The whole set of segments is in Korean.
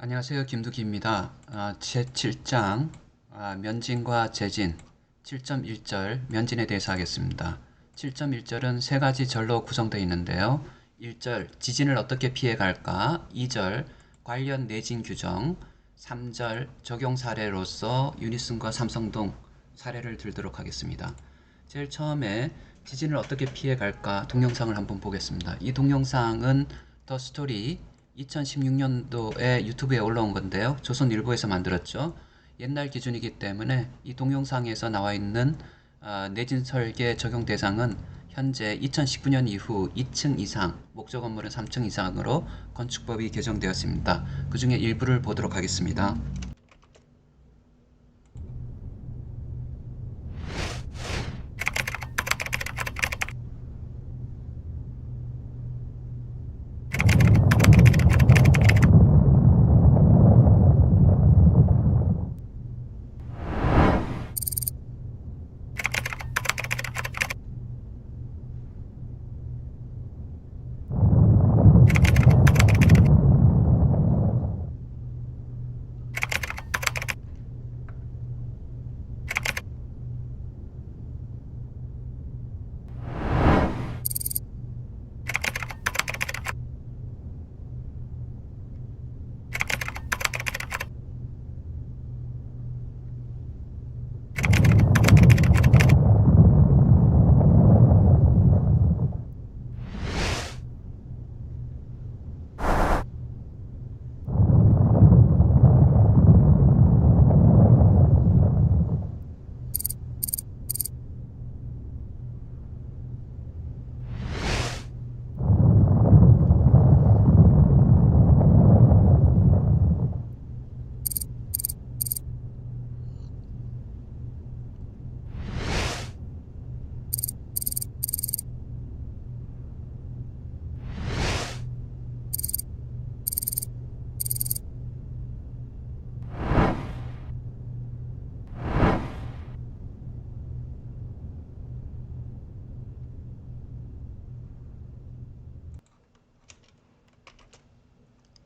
안녕하세요. 김두기입니다. 제7장 면진과 재진 7.1절 면진에 대해서 하겠습니다. 7.1절은 세 가지 절로 구성되어 있는데요. 1절 지진을 어떻게 피해갈까? 2절 관련 내진 규정 3절 적용 사례로서 유니슨과 삼성동 사례를 들도록 하겠습니다. 제일 처음에 지진을 어떻게 피해갈까 동영상을 한번 보겠습니다. 이 동영상은 더 스토리 2016년도에 유튜브에 올라온 건데요. 조선일보에서 만들었죠. 옛날 기준이기 때문에 이 동영상에서 나와 있는 내진 설계 적용 대상은 현재 2019년 이후 2층 이상, 목적 건물은 3층 이상으로 건축법이 개정되었습니다. 그 중에 일부를 보도록 하겠습니다.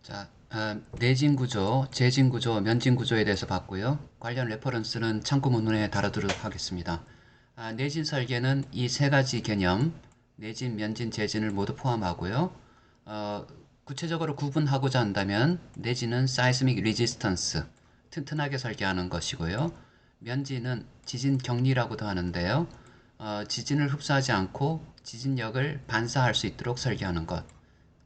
자, 내진 구조, 재진 구조, 면진 구조에 대해서 봤고요. 관련 레퍼런스는 참고문헌에 달아두도록 하겠습니다. 내진 설계는 이 세 가지 개념, 내진, 면진, 재진을 모두 포함하고요. 구체적으로 구분하고자 한다면 내진은 seismic resistance, 튼튼하게 설계하는 것이고요. 면진은 지진 격리라고도 하는데요. 지진을 흡수하지 않고 지진력을 반사할 수 있도록 설계하는 것.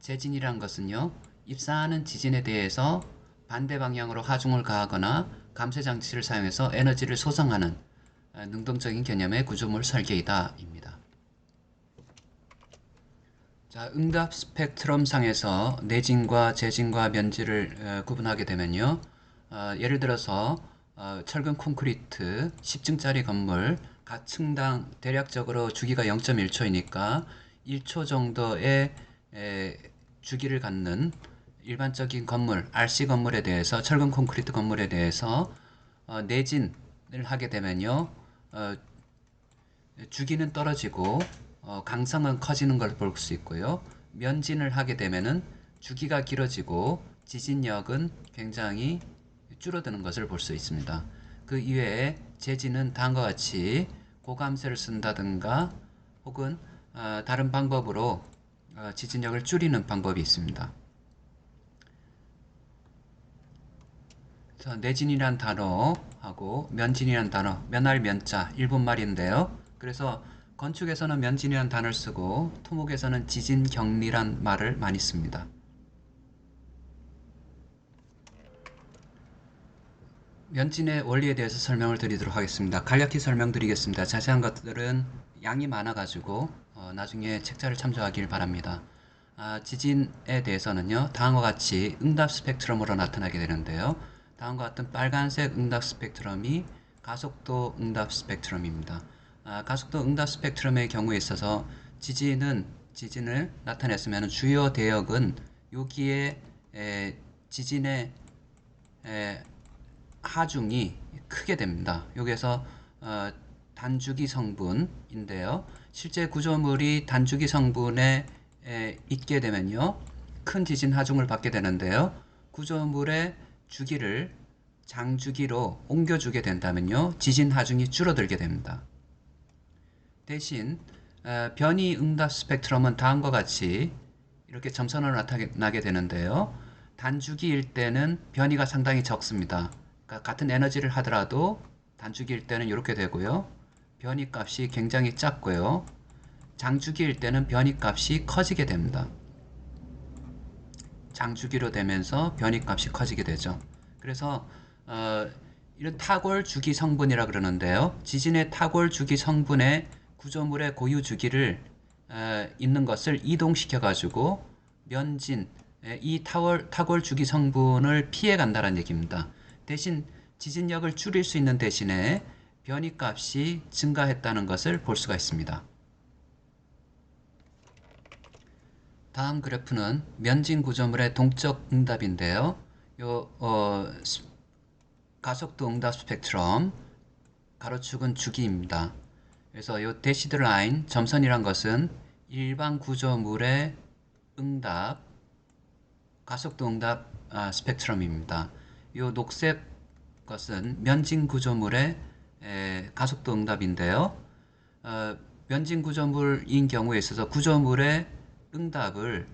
재진이란 것은요, 입사하는 지진에 대해서 반대 방향으로 하중을 가하거나 감쇄 장치를 사용해서 에너지를 소성하는 능동적인 개념의 구조물 설계이다 입니다. 자, 응답 스펙트럼 상에서 내진과 재진과 면지를 구분하게 되면요. 예를 들어서 철근 콘크리트 10층짜리 건물 각 층당 대략적으로 주기가 0.1초이니까 1초 정도의 주기를 갖는 일반적인 건물, RC 건물에 대해서 철근 콘크리트 건물에 대해서 내진을 하게 되면요. 주기는 떨어지고 강성은 커지는 걸 볼 수 있고요. 면진을 하게 되면은 주기가 길어지고 지진력은 굉장히 줄어드는 것을 볼 수 있습니다. 그 이외에 재진은 다음과 같이 고감쇄를 쓴다든가 혹은 다른 방법으로 지진력을 줄이는 방법이 있습니다. 내진이란 단어하고 면진이란 단어, 면할 면자, 일본말인데요. 그래서 건축에서는 면진이란 단어를 쓰고 토목에서는 지진 격리란 말을 많이 씁니다. 면진의 원리에 대해서 설명을 드리도록 하겠습니다. 간략히 설명드리겠습니다. 자세한 것들은 양이 많아가지고 나중에 책자를 참조하길 바랍니다. 지진에 대해서는요, 다음과 같이 응답 스펙트럼으로 나타나게 되는데요. 다음과 같은 빨간색 응답 스펙트럼이 가속도 응답 스펙트럼입니다. 가속도 응답 스펙트럼의 경우에 있어서 지진을 나타냈으면 주요 대역은 여기에 지진의 하중이 크게 됩니다. 여기에서 단주기 성분인데요. 실제 구조물이 단주기 성분에 있게 되면요, 큰 지진 하중을 받게 되는데요. 구조물의 주기를 장주기로 옮겨주게 된다면요, 지진 하중이 줄어들게 됩니다. 대신 변이 응답 스펙트럼은 다음과 같이 이렇게 점선으로 나타나게 되는데요. 단주기일 때는 변이가 상당히 적습니다. 그러니까 같은 에너지를 하더라도 단주기일 때는 이렇게 되고요. 변이 값이 굉장히 작고요. 장주기일 때는 변이 값이 커지게 됩니다. 장주기로 되면서 변이 값이 커지게 되죠. 그래서 이런 타골 주기 성분이라 그러는데요. 지진의 타골 주기 성분의 구조물의 고유 주기를 있는 것을 이동시켜 가지고 면진 이 타골 주기 성분을 피해 간다는 얘기입니다. 대신 지진력을 줄일 수 있는 대신에 변이 값이 증가했다는 것을 볼 수가 있습니다. 다음 그래프는 면진 구조물의 동적 응답인데요. 가속도 응답 스펙트럼 가로축은 주기입니다. 그래서 이 대시드 라인 점선이란 것은 일반 구조물의 응답 가속도 응답 스펙트럼입니다. 이 녹색 것은 면진 구조물의 가속도 응답인데요. 면진 구조물인 경우에 있어서 구조물의 응답을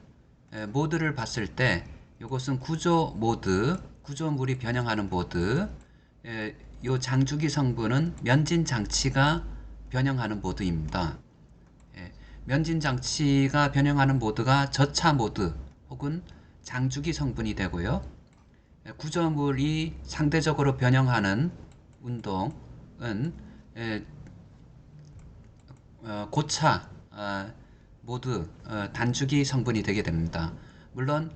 모드를 봤을 때 이것은 구조 모드, 구조물이 변형하는 모드, 이 장주기 성분은 면진 장치가 변형하는 모드입니다. 면진 장치가 변형하는 모드가 저차 모드 혹은 장주기 성분이 되고요. 구조물이 상대적으로 변형하는 운동은 고차 모드 단주기 성분이 되게 됩니다. 물론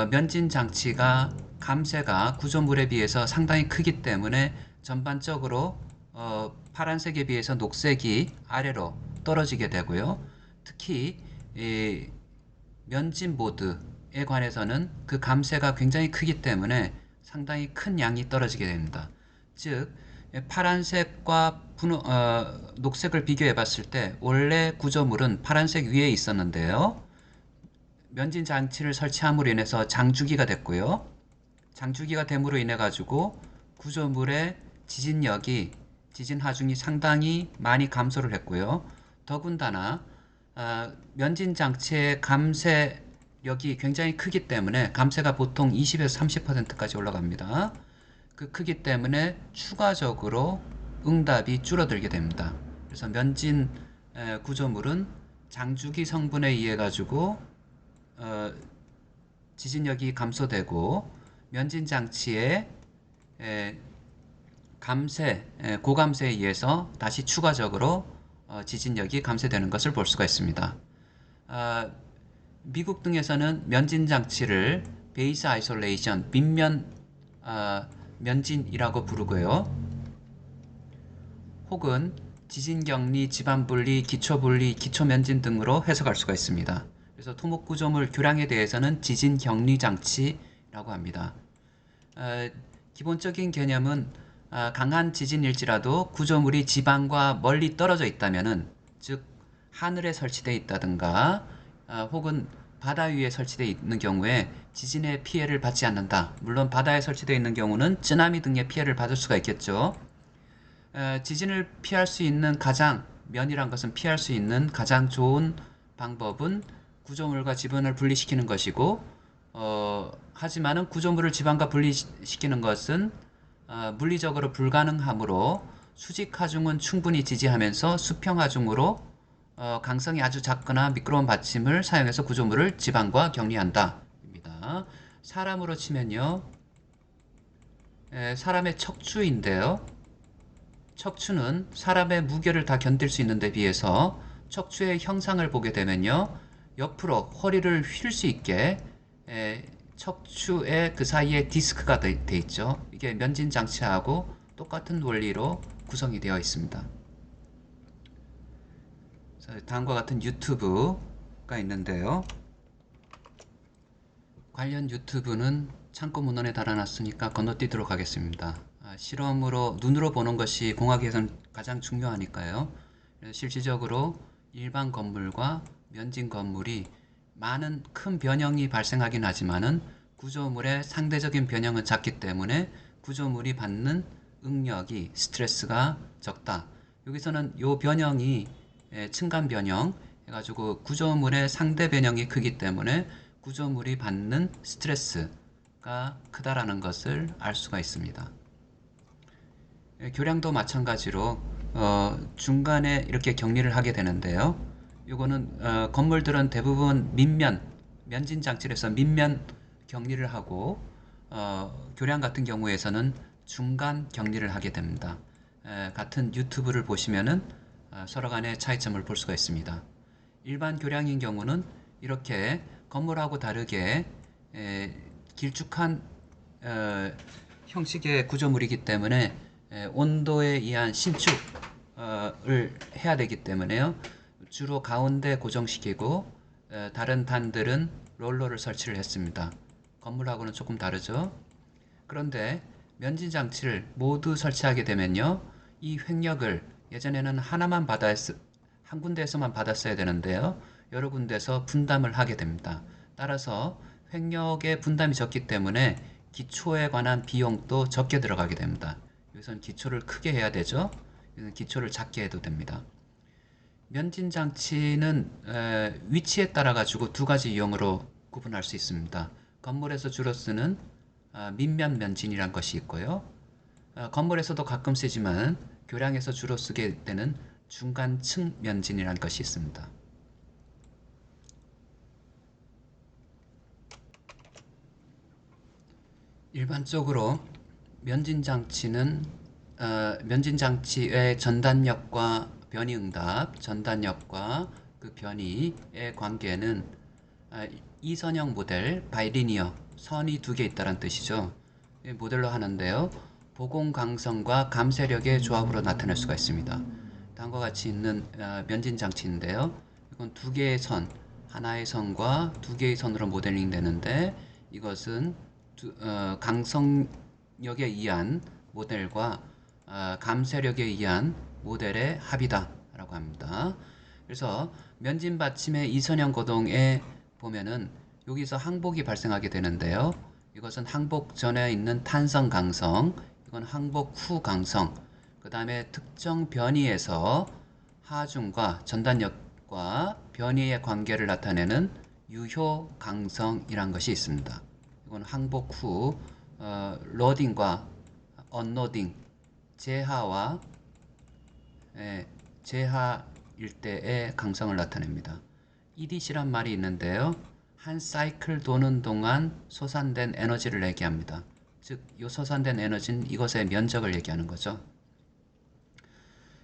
면진 장치가 감쇄가 구조물에 비해서 상당히 크기 때문에 전반적으로 파란색에 비해서 녹색이 아래로 떨어지게 되고요. 특히 면진 모드에 관해서는 그 감쇄가 굉장히 크기 때문에 상당히 큰 양이 떨어지게 됩니다. 즉 파란색과 녹색을 비교해 봤을 때 원래 구조물은 파란색 위에 있었는데요. 면진 장치를 설치함으로 인해서 장주기가 됐고요. 장주기가 됨으로 인해 가지고 구조물의 지진력이 지진 하중이 상당히 많이 감소를 했고요. 더군다나 면진 장치의 감쇄력이 굉장히 크기 때문에 감쇄가 보통 20에서 30%까지 올라갑니다. 그 크기 때문에 추가적으로 응답이 줄어들게 됩니다. 그래서 면진 구조물은 장주기 성분에 의해 가지고 지진력이 감소되고 면진 장치의 고감쇄에 의해서 다시 추가적으로 지진력이 감쇄되는 것을 볼 수가 있습니다. 미국 등에서는 면진 장치를 베이스 아이솔레이션, 빈면 면진이라고 부르고요. 혹은 지진격리, 지반분리, 기초분리, 기초면진 등으로 해석할 수가 있습니다. 그래서 토목구조물 교량에 대해서는 지진격리장치라고 합니다. 기본적인 개념은 강한 지진일지라도 구조물이 지방과 멀리 떨어져 있다면은, 즉 하늘에 설치되어 있다든가 혹은 바다 위에 설치되어 있는 경우에 지진의 피해를 받지 않는다. 물론 바다에 설치되어 있는 경우는 쓰나미 등의 피해를 받을 수가 있겠죠. 지진을 피할 수 있는 면이란 것은 피할 수 있는 가장 좋은 방법은 구조물과 지반을 분리시키는 것이고, 하지만은 구조물을 지반과 분리시키는 것은 물리적으로 불가능하므로 수직하중은 충분히 지지하면서 수평하중으로 강성이 아주 작거나 미끄러운 받침을 사용해서 구조물을 지반과 격리한다 입니다. 사람으로 치면요, 사람의 척추인데요. 척추는 사람의 무게를 다 견딜 수 있는 데 비해서 척추의 형상을 보게 되면요, 옆으로 허리를 휠 수 있게 척추의 그 사이에 디스크가 돼 있죠. 이게 면진 장치하고 똑같은 원리로 구성이 되어 있습니다. 다음과 같은 유튜브가 있는데요. 관련 유튜브는 참고 문헌에 달아놨으니까 건너뛰도록 하겠습니다. 실험으로 눈으로 보는 것이 공학에서는 가장 중요하니까요. 실질적으로 일반 건물과 면진 건물이 많은 큰 변형이 발생하긴 하지만은 구조물의 상대적인 변형은 작기 때문에 구조물이 받는 응력이 스트레스가 적다. 여기서는 이 변형이 층간 변형 해가지고 구조물의 상대 변형이 크기 때문에 구조물이 받는 스트레스가 크다라는 것을 알 수가 있습니다. 교량도 마찬가지로 중간에 이렇게 격리를 하게 되는데요. 이거는 건물들은 대부분 면진 장치에서 밑면 격리를 하고 교량 같은 경우에서는 중간 격리를 하게 됩니다. 같은 유튜브를 보시면은 서로 간의 차이점을 볼 수가 있습니다. 일반 교량인 경우는 이렇게 건물하고 다르게 길쭉한 형식의 구조물이기 때문에 온도에 의한 신축을 해야 되기 때문에요. 주로 가운데 고정시키고 다른 단들은 롤러를 설치를 했습니다. 건물하고는 조금 다르죠. 그런데 면진 장치를 모두 설치하게 되면요, 이 횡력을 예전에는 한 군데에서만 받았어야 되는데요, 여러 군데에서 분담을 하게 됩니다. 따라서 횡력의 분담이 적기 때문에 기초에 관한 비용도 적게 들어가게 됩니다. 여기서는 기초를 크게 해야 되죠. 여기서는 기초를 작게 해도 됩니다. 면진 장치는 위치에 따라 가지고 두 가지 유형으로 구분할 수 있습니다. 건물에서 주로 쓰는 밑면 면진이란 것이 있고요. 건물에서도 가끔 쓰지만 교량에서 주로 쓰게 되는 중간층 면진이란 것이 있습니다. 일반적으로 면진 장치는 면진 장치의 전단력과 변이응답, 전단력과 그 변이의 관계는 이선형 모델, 바이리니어, 선이 두 개 있다는 뜻이죠. 모델로 하는데요. 보공강성과 감쇄력의 조합으로 나타낼 수가 있습니다. 다음과 같이 있는 면진 장치인데요. 이건 두 개의 선, 하나의 선과 두 개의 선으로 모델링 되는데 이것은 강성력에 의한 모델과 감쇄력에 의한 모델의 합이다 라고 합니다. 그래서 면진 받침의 이선형 거동에 보면은 여기서 항복이 발생하게 되는데요. 이것은 항복 전에 있는 탄성 강성, 이건 항복 후 강성, 그 다음에 특정 변이에서 하중과 전단력과 변이의 관계를 나타내는 유효 강성이란 것이 있습니다. 이건 항복 후 로딩과 언로딩, 재하와 재하일 때의 강성을 나타냅니다. EDC란 말이 있는데요. 한 사이클 도는 동안 소산된 에너지를 얘기합니다. 즉, 이 소산된 에너지는 이것의 면적을 얘기하는 거죠.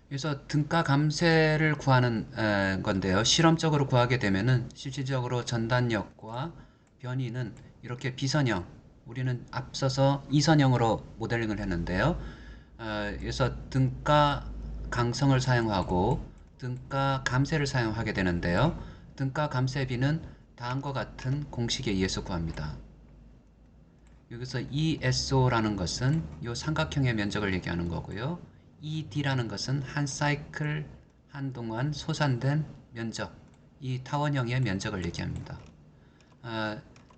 그래서 등가 감쇄를 구하는 건데요. 실험적으로 구하게 되면은 실질적으로 전단력과 변이는 이렇게 비선형, 우리는 앞서서 이선형으로 모델링을 했는데요. 그래서 등가 강성을 사용하고 등가 감쇄를 사용하게 되는데요. 등가 감쇄비는 다음과 같은 공식에 의해서 구합니다. 여기서 ESO라는 것은 이 삼각형의 면적을 얘기하는 거고요. ED라는 것은 한 사이클 한동안 소산된 면적, 이 타원형의 면적을 얘기합니다.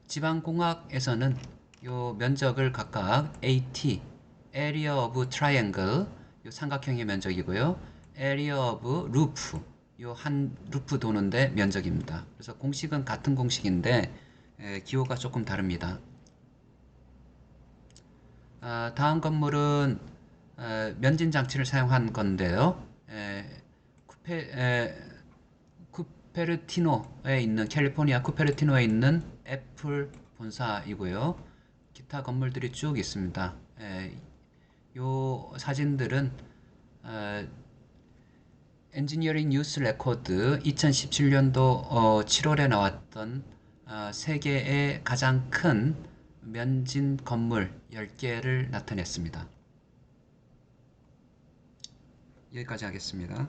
지방공학에서는 이 면적을 각각 AT, Area of Triangle, 이 삼각형의 면적이고요. Area of Loop, 이 한 루프 도는데 면적입니다. 그래서 공식은 같은 공식인데 기호가 조금 다릅니다. 다음 건물은 면진 장치를 사용한 건데요. 쿠페르티노에 있는 캘리포니아 쿠페르티노에 있는 애플 본사이고요. 기타 건물들이 쭉 있습니다. 요 사진들은 엔지니어링 뉴스 레코드 2017년도 7월에 나왔던 세계의 가장 큰 면진 건물 10개를 나타냈습니다. 여기까지 하겠습니다.